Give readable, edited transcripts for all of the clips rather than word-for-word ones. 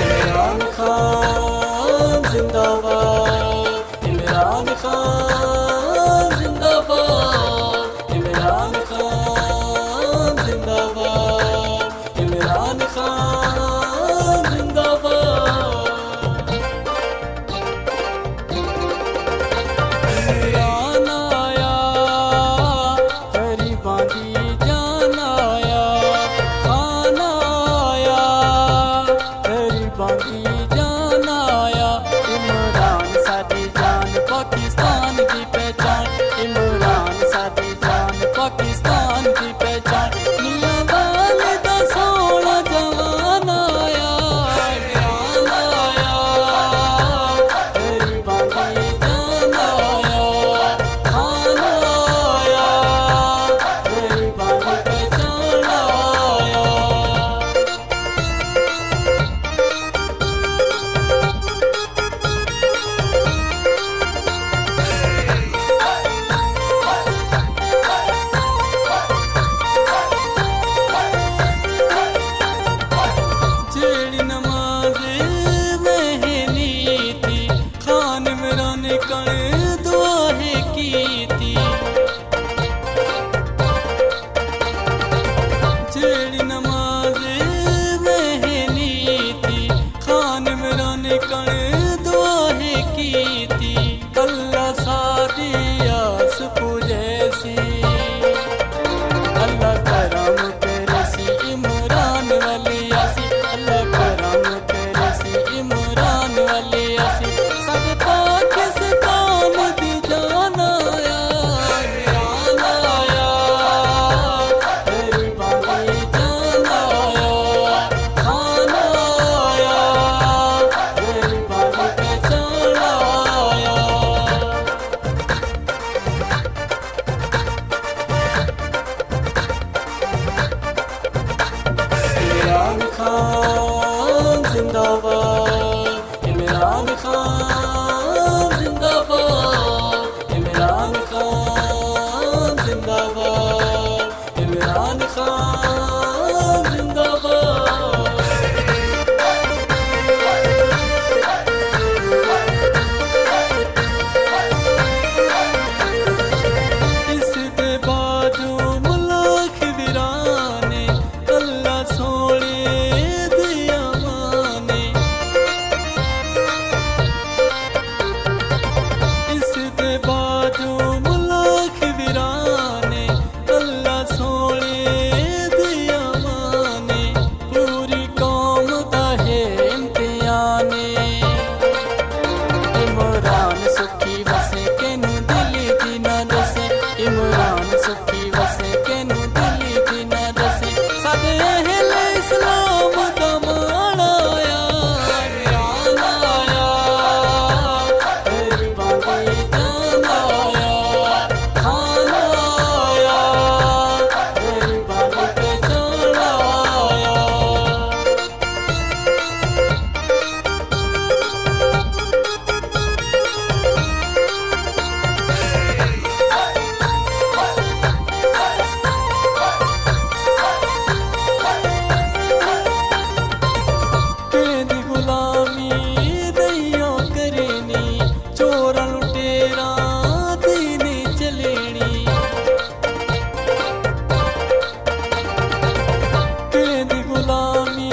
इमरान खान जिंदाबाद, इमरान खान जिंदाबाद, इमरान खान जिंदाबाद, इमरान खान जिंदाबाद। इमरान आया गरीबां दी जान आया, खान आया गरीबां दी जान आया। इमरान साडी जान पाकिस्तान दी पहचान, इमरान साडी जान पाकिस्तान दी पहचान। मियां वाले दा सोना जवान आया, इमरान आया गरीबां दी जान आया, खान आया गरीबां दी पहचान आया। जेड़ी नमाज महनी थी, खान इमरान कण दुआहे की थी। जेड़ी नमाज महनी थी, खान इमरान कण दुआहे की थी। अल्लाह सादी आस पूजैसी, अल्लाह करम करसी इमरान वाली आसी, अल्लाह करम करसी इमरान वाली आसी। साडे पाकिस्तान दी जान आया, इमरान आया गरीबां दी जान आया, खान आया गरीबां दी पहचान आया। इमरान खान जिंदाबाद, इमरान खान जिंदाबाद, इमरान खान जिंदाबाद, इमरान खान जिंदाबाद। इस दे बाजू मुल्क वीराने, अल्लाह सोने दिया माने। इस दे बाजू मुल्क वीराने, अल्लाह सोने दिया माने। पूरी कौम दा है इम्तिहाने, इमरान सुखी वसे केनू दिली दी ना दसे, इमरान सुखी वसे केनू दिली दी ना दसे। साडे अहले इस्लाम दा मान आया, इमरान आया गरीबां दी जान आया, खान आया गरीबां दी पहचान आया। तेरी गुलामी नहीं करनी, चोरा लुटेरा दी नहीं चलेनी। तेरी गुलामी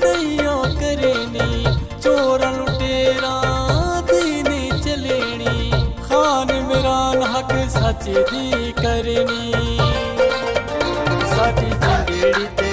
नहीं करनी, चोरा लुटेरा दी नहीं चलेनी। खान इमरान हक सच दी करनी, साडी जिंदड़ी ते